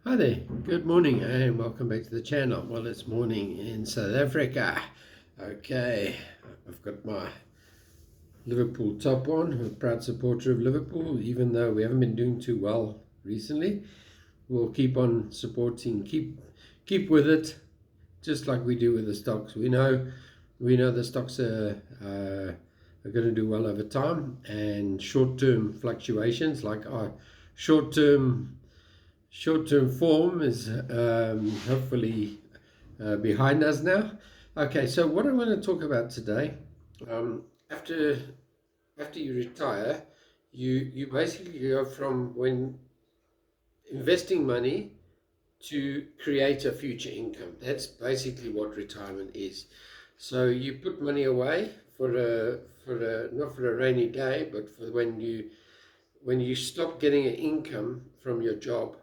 Hi there, good morning and welcome back to the channel. Well, it's morning in South Africa. Okay, I've got my Liverpool top on. I'm a proud supporter of Liverpool, even though we haven't been doing too well recently. We'll keep on supporting, keep with it, just like we do with the stocks. We know the stocks are going to do well over time, and short-term fluctuations like our short-term short-term form is hopefully behind us now. Okay, so what I want to talk about today, after you retire, you basically go from when investing money to create a future income. That's basically what retirement is. So you put money away for a not for a rainy day, but for when you stop getting an income from your job,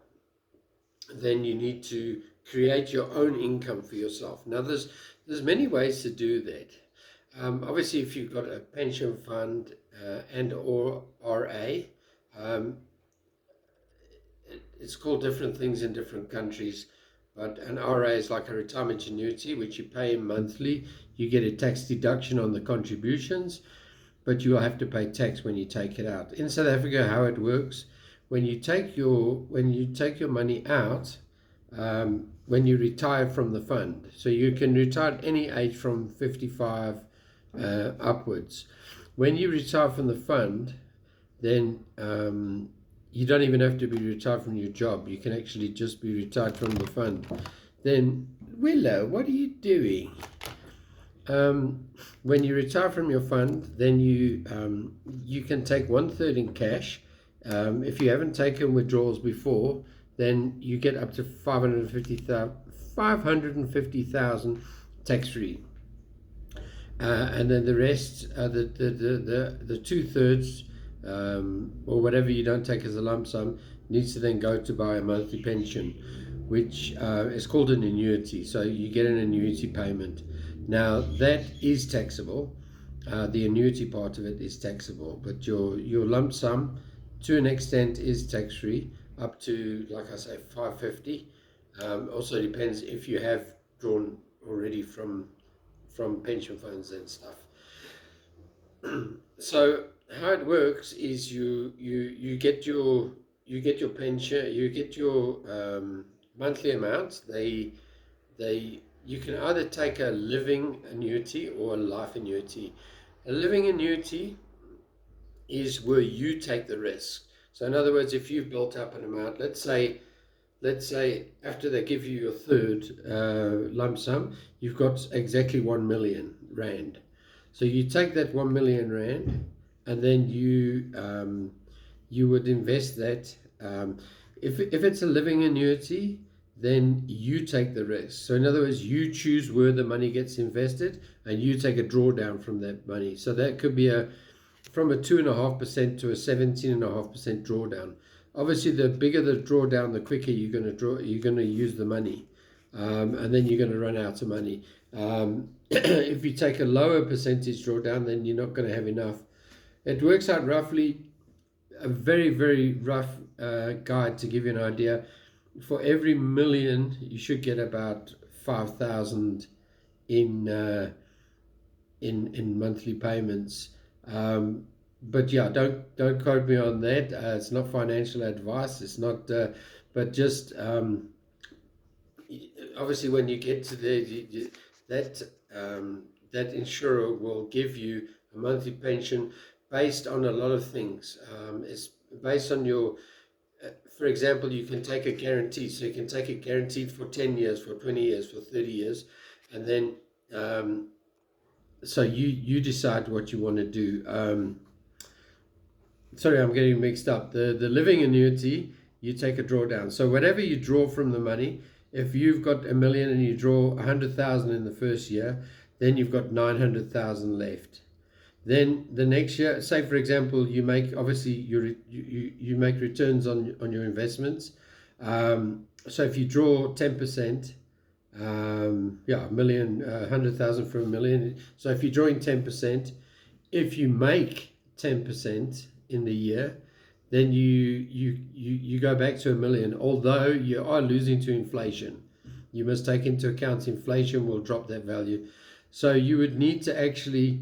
then you need to create your own income for yourself. Now, there's many ways to do that. Obviously, if you've got a pension fund and or RA, it's called different things in different countries. But an RA is like a retirement annuity, which you pay monthly. You get a tax deduction on the contributions, but you will have to pay tax when you take it out. In South Africa, how it works, when you take your money out, when you retire from the fund, so you can retire at any age from 55 upwards. When you retire from the fund, then you don't even have to be retired from your job. You can actually just be retired from the fund. Then, Willow, what are you doing? When you retire from your fund, then you can take 1/3 in cash. If you haven't taken withdrawals before, then you get up to 550,000 tax-free. And then the rest, the 2/3, or whatever you don't take as a lump sum, needs to then go to buy a monthly pension, which is called an annuity. So you get an annuity payment. Now that is taxable. The annuity part of it is taxable, but your lump sum, to an extent, is tax-free up to, like I say, 550. Also depends if you have drawn already from pension funds and stuff. So how it works is you get your pension, you get your monthly amount. You can either take a living annuity or a life annuity. A living annuity is where you take the risk. So in other words, if you've built up an amount, let's say after they give you your third lump sum, you've got exactly 1 million rand. So you take that 1 million rand, and then you would invest that. If it's a living annuity, then you take the risk. So in other words, you choose where the money gets invested, and you take a drawdown from that money. So that could be from a 2.5% to a 17.5% drawdown. Obviously, the bigger the drawdown, the quicker you're going to use the money, and then you're going to run out of money. If you take a lower percentage drawdown, then you're not going to have enough. It works out roughly, a very, very rough guide to give you an idea. For every million, you should get about 5,000 in monthly payments. But yeah, don't quote me on that. It's not financial advice. It's not, but just obviously when you get to that insurer will give you a monthly pension based on a lot of things. It's based on your, for example, you can take a guarantee. So you can take it guaranteed for 10 years, for 20 years, for 30 years, and then so you decide what you want to do. Sorry, I'm getting mixed up. The living annuity, you take a drawdown. So whatever you draw from the money, if you've got 1 million and you draw 100,000 in the first year, then you've got 900,000 left. Then the next year, say for example, you make, obviously you make returns on your investments. So if you draw 10%, yeah, 100,000 for 1 million. So if you're drawing 10%, if you make 10% in the year, then you go back to 1 million, although you are losing to inflation. You must take into account inflation will drop that value. So you would need to actually,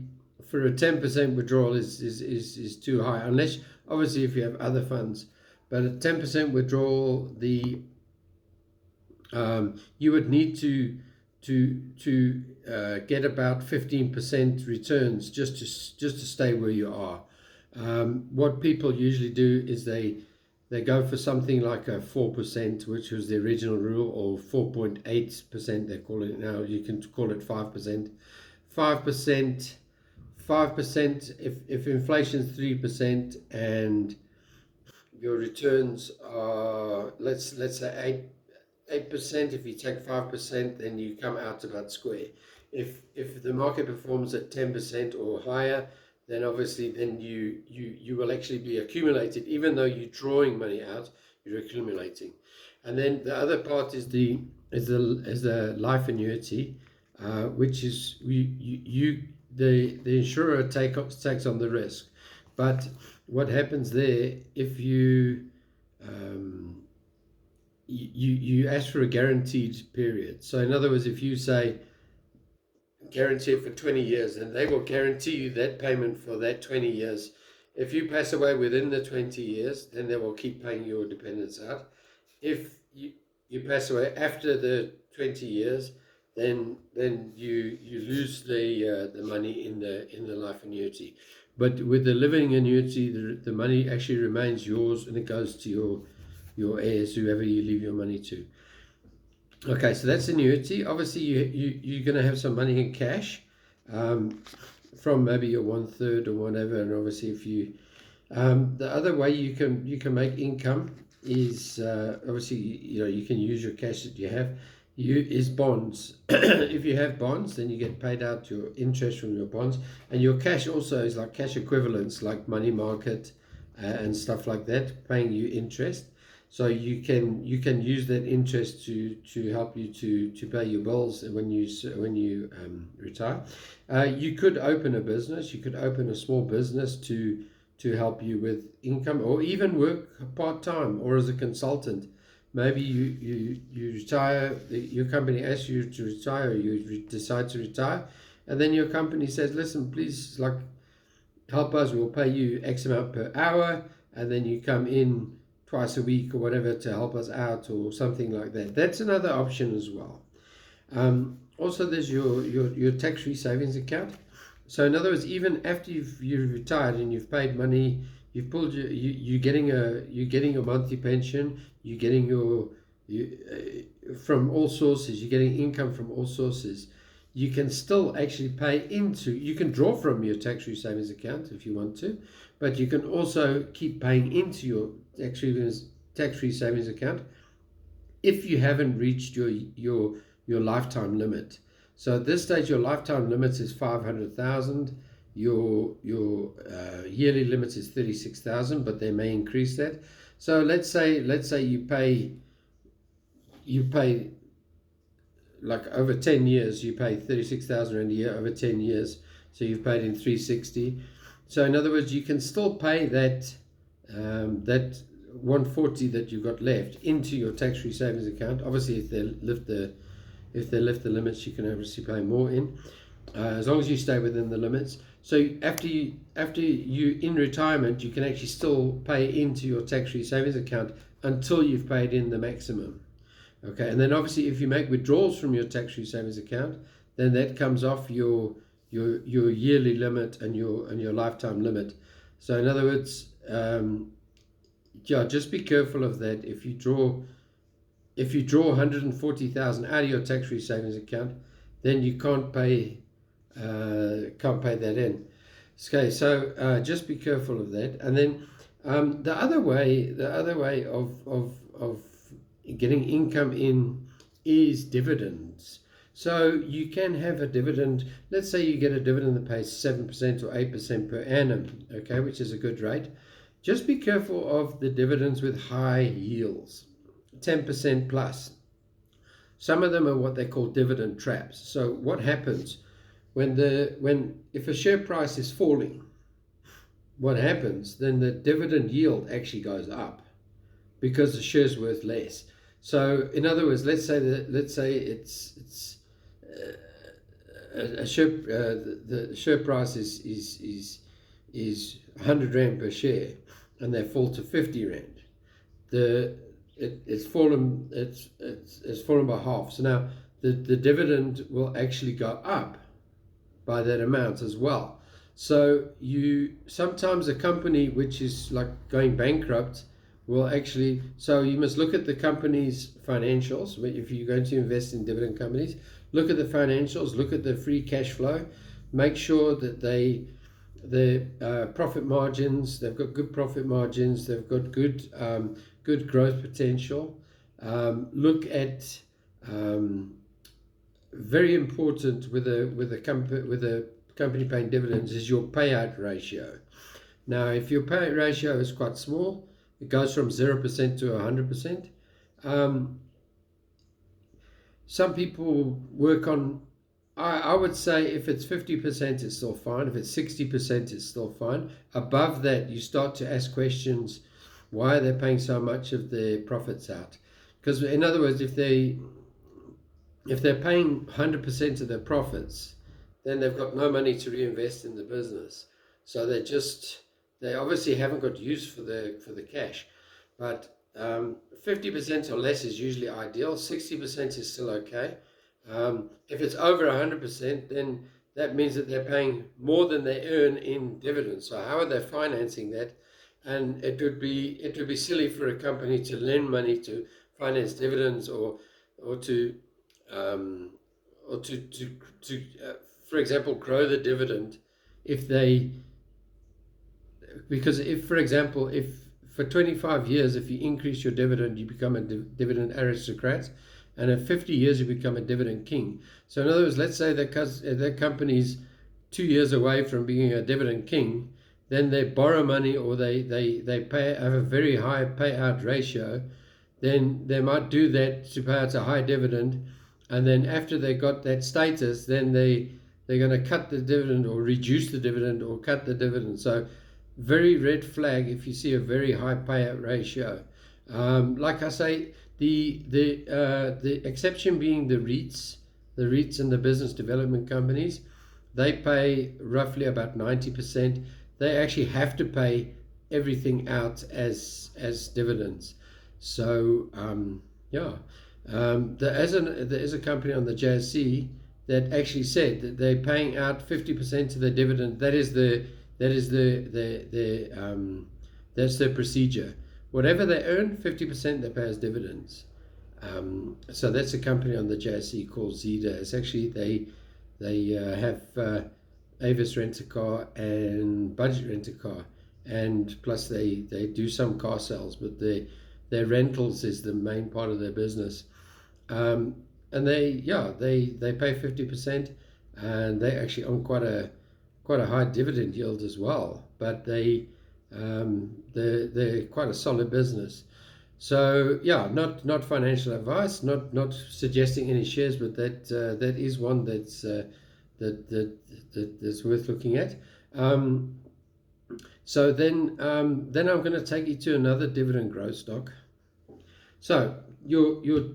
for a 10% withdrawal is too high, unless obviously if you have other funds. But a 10% withdrawal, you would need to get about 15% returns just to stay where you are. What people usually do is they go for something like a 4%, which was the original rule, or 4.8%. They call it now. You can call it 5%. 5%. 5%. If inflation is 3% and your returns are let's say 8%. If you take 5%, then you come out about square. If the market performs at 10% or higher, then obviously then you will actually be accumulated. Even though you're drawing money out, you're accumulating. And then the other part is the life annuity, which is the insurer takes on the risk. But what happens there, if you ask for a guaranteed period. So in other words, if you say guarantee it for 20 years, and they will guarantee you that payment for that 20 years. If you pass away within the 20 years, then they will keep paying your dependents out. If you pass away after the 20 years, then you lose the money in the life annuity. But with the living annuity, the money actually remains yours, and it goes to your heirs, whoever you leave your money to. Okay, so that's annuity. Obviously, you're going to have some money in cash, from maybe your 1/3 or whatever. And obviously, if the other way you can make income is, obviously, you can use your cash that you have. Is bonds. If you have bonds, then you get paid out your interest from your bonds, and your cash also is like cash equivalents, like money market, and stuff like that, paying you interest. So you can use that interest to help you to pay your bills when you retire. You could open a business. You could open a small business to help you with income, or even work part-time or as a consultant. Maybe you retire, your company asks you to retire, or you decide to retire, and then your company says, listen, please, like, help us, we'll pay you X amount per hour, and then you come in twice a week or whatever to help us out, or something like that. That's another option as well. Also, there's your tax-free savings account. So in other words, even after you've retired and you've paid money, you're getting a monthly pension, you're getting from all sources, you're getting income from all sources. You can still actually you can draw from your tax-free savings account if you want to, but you can also keep paying into your tax-free savings account if you haven't reached your lifetime limit. So at this stage, your lifetime limit is 500,000. Your yearly limit is 36,000, but they may increase that. So let's say you pay like over 10 years, you pay 36,000 Rand a year over 10 years. So you've paid in 360. So in other words, you can still pay that 140 that you've got left into your tax-free savings account. Obviously, if they lift the limits, you can obviously pay more in, as long as you stay within the limits. So after you in retirement, you can actually still pay into your tax-free savings account until you've paid in the maximum. Okay, and then obviously if you make withdrawals from your tax-free savings account, then that comes off your yearly limit and your lifetime limit. So in other words, just be careful of that. If you draw 140,000 out of your tax-free savings account, then you can't pay that in. Okay, so just be careful of that. And then the other way of getting income in is dividends. So you can have a dividend. Let's say you get a dividend that pays 7% or 8% per annum, okay, which is a good rate. Just be careful of the dividends with high yields, 10% plus. Some of them are what they call dividend traps. So what happens if a share price is falling, what happens? Then the dividend yield actually goes up because the share's worth less. So, in other words, let's say it's a share the share price is 100 rand per share, and they fall to 50 rand. The it's fallen it's fallen by half. So now the dividend will actually go up by that amount as well. So you sometimes a company which is like going bankrupt will actually, so you must look at the company's financials. If you're going to invest in dividend companies, look at the financials, look at the free cash flow, make sure that the profit margins, they've got good profit margins, they've got good growth potential. Look at very important with a company paying dividends is your payout ratio. Now, if your payout ratio is quite small, it goes from 0% to 100%. Some people work on, I would say if it's 50%, it's still fine. If it's 60%, it's still fine. Above that, you start to ask questions, why are they paying so much of their profits out? Because in other words, if they're paying 100% of their profits, then they've got no money to reinvest in the business. So they obviously haven't got use for the cash. But 50% or less is usually ideal. 60% is still okay. If it's over 100%, then that means that they're paying more than they earn in dividends. So how are they financing that? And it would be silly for a company to lend money to finance dividends or to um, or for example, grow the dividend if they, because if, for example, if for 25 years, if you increase your dividend, you become a dividend aristocrat, and in 50 years, you become a dividend king. So in other words, let's say that company's 2 years away from being a dividend king, then they borrow money or they have a very high payout ratio, then they might do that to pay out a high dividend, and then after they got that status, then they're going to cut the dividend or reduce the dividend or cut the dividend. So very red flag if you see a very high payout ratio. Like I say, the exception being the REITs and the business development companies, they pay roughly about 90%. They actually have to pay everything out as dividends. So yeah, there is a company on the JSE that actually said that they're paying out 50% of the dividend. That's their procedure. Whatever they earn, 50% they pay as dividends. So that's a company on the JSE called Zeta. It's actually they have Avis Rent a Car and Budget Rent a Car, and plus they do some car sales, but their rentals is the main part of their business. And they pay 50%, and they actually own quite a high dividend yield as well. But they're quite a solid business. So yeah, not financial advice, not suggesting any shares, but that is one that's worth looking at. So then I'm going to take you to another dividend growth stock. So you're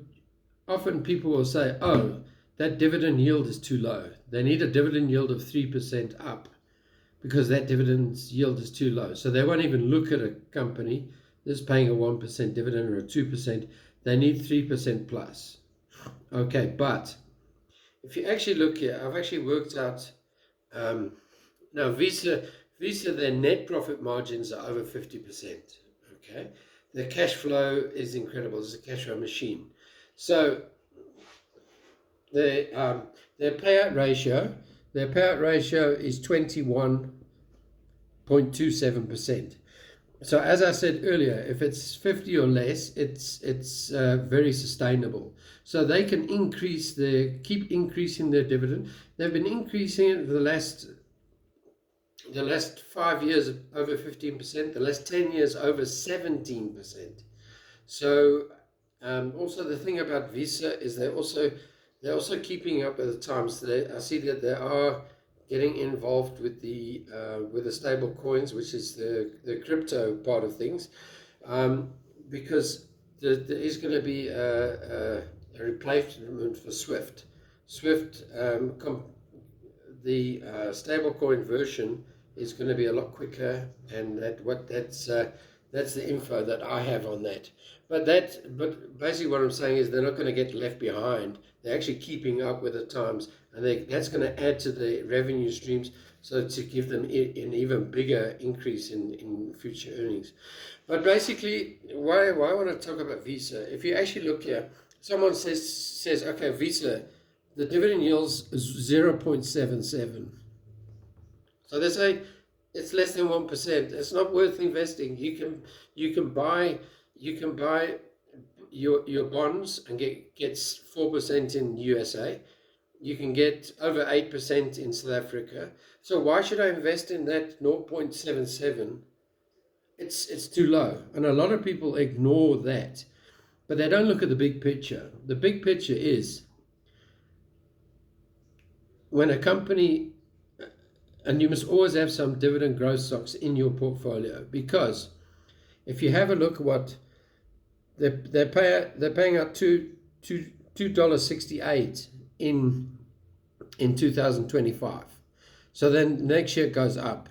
often people will say, oh, that dividend yield is too low. They need a dividend yield of 3% up because that dividend yield is too low. So they won't even look at a company that's paying a 1% dividend or a 2%. They need 3% plus. Okay, but if you actually look here, I've actually worked out, now Visa, their net profit margins are over 50%. Okay, the cash flow is incredible. It's a cash flow machine. So their payout ratio is 21.27%. So as I said earlier, if it's 50 or less, it's very sustainable. So they can keep increasing their dividend. They've been increasing it for the last 5 years over 15%, the last 10 years over 17%. So also the thing about Visa is they're also keeping up with the times. I see that they are getting involved with the stable coins, which is the crypto part of things, because there is going to be a replacement for Swift. Swift, the stablecoin version is going to be a lot quicker, and that's the info that I have on that. But basically what I'm saying is they're not going to get left behind. They're actually keeping up with the times, and that's going to add to the revenue streams, so to give them an even bigger increase in future earnings. But basically, why I want to talk about Visa? If you actually look here, someone says okay, Visa, the dividend yields 0.77. So they say it's less than 1%. It's not worth investing. You can buy your bonds and gets 4% in USA. You can get over 8% in South Africa. So why should I invest in that 0.77? It's too low, and a lot of people ignore that, but they don't look at the big picture. The big picture is when a company, and you must always have some dividend growth stocks in your portfolio, because if you have a look at what they're paying out $2.68 in 2025. So then next year it goes up,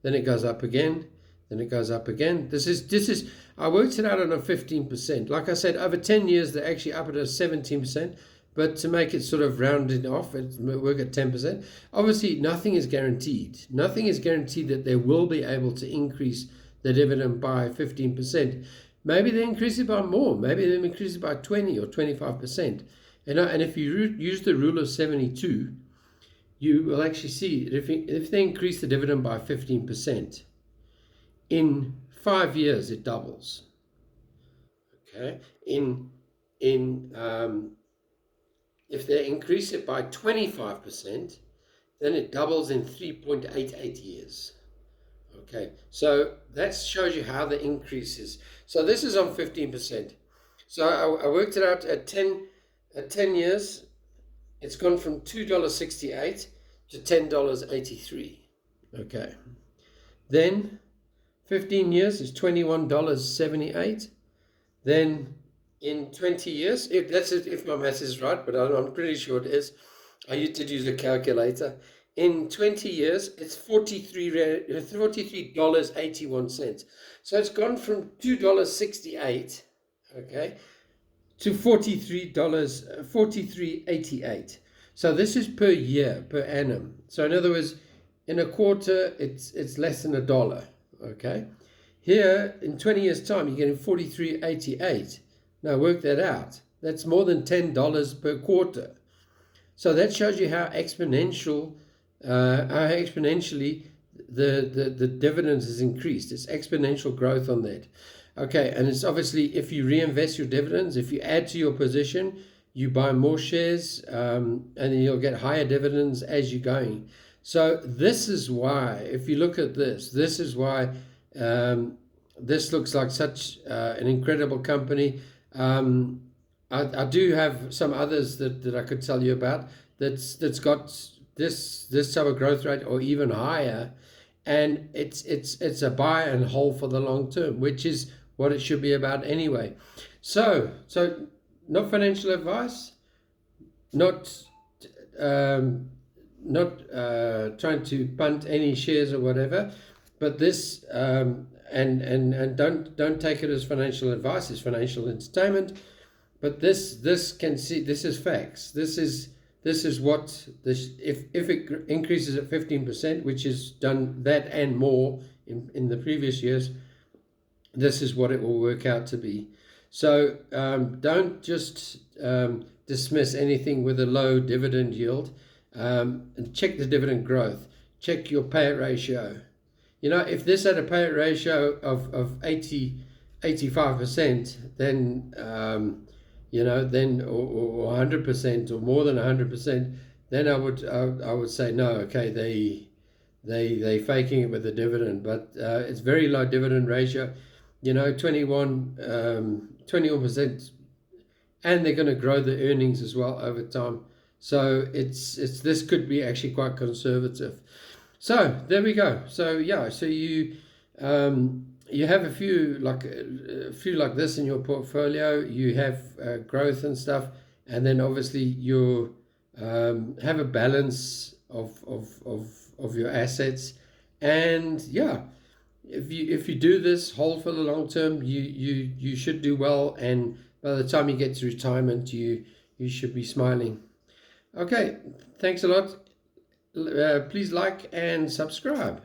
then it goes up again, then it goes up again. This is I worked it out on a 15%. Like I said, over 10 years they're actually up at a 17%. But to make it sort of rounded off, it work at 10%. Obviously, nothing is guaranteed. Nothing is guaranteed that they will be able to increase the dividend by 15%. Maybe they increase it by more. Maybe they increase it by 20 or 25%. And if you use the rule of 72, you will actually see that if they increase the dividend by 15%, in 5 years it doubles. Okay, if they increase it by 25%, then it doubles in 3.88 years. Okay, so that shows you how the increase is. So this is on 15%. So I worked it out at 10 years. It's gone from $2.68 to $10.83. Okay, then 15 years is $21.78. Then in 20 years, if my math is right, but I'm pretty sure it is. I did use a calculator. In 20 years, it's $43.81. So it's gone from $2.68, okay, to $43.88. So this is per year, per annum. So in other words, in a quarter, it's less than $1, okay. Here, in 20 years' time, you're getting $43.88. Now work that out. That's more than $10 per quarter. So that shows you how exponentially the dividends has increased. It's exponential growth on that. Okay, and it's obviously if you reinvest your dividends, if you add to your position, you buy more shares, and then you'll get higher dividends as you're going. So this is why, if you look at this is why this looks like such an incredible company. I do have some others that I could tell you about that's got this type of growth rate or even higher, and it's a buy and hold for the long term, which is what it should be about anyway. So not financial advice, not trying to punt any shares or whatever, but this and don't take it as financial advice. It's financial entertainment. But this is facts. This is what this if it increases at 15%, which is done that and more in the previous years, this is what it will work out to be. So don't just dismiss anything with a low dividend yield. And check the dividend growth. Check your payout ratio. You know, if this had a payout ratio of 85%, then then or 100% or more than 100%, then I would say no. Okay, they faking it with the dividend, but it's very low dividend ratio. 21%, and they're going to grow the earnings as well over time. So this could be actually quite conservative. So there we go. So yeah, so you have a few like this in your portfolio. You have growth and stuff, and then obviously you have a balance of your assets. And yeah, if you do this hold for the long term, you should do well. And by the time you get to retirement, you should be smiling. Okay, thanks a lot. Please like and subscribe.